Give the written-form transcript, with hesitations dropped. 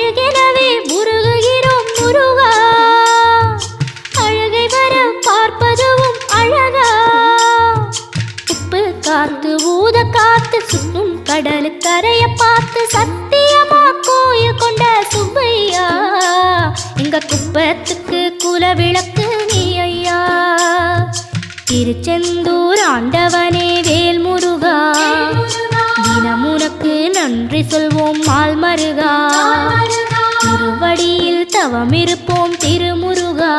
அழகெனவே உருகுகிறோம் முருகா, அழகை வர பார்ப்பதுவும் அழகா. உப்பு காத்து ஊத காத்து சுற்றும் கடலு கரைய பார்த்து சத்தியமா கோயில் கொண்ட சுப்பையா, எங்க குப்பத்துக்கு குலவிளக்கு நீ ஐயா. திருச்செந்தூர் ஆண்டவனே வேல் முருகா, தினம் உனக்கு நன்றி சொல்வோம் மால் மருகா. திருவடியில் தவமிருப்போம் திருமுருகா.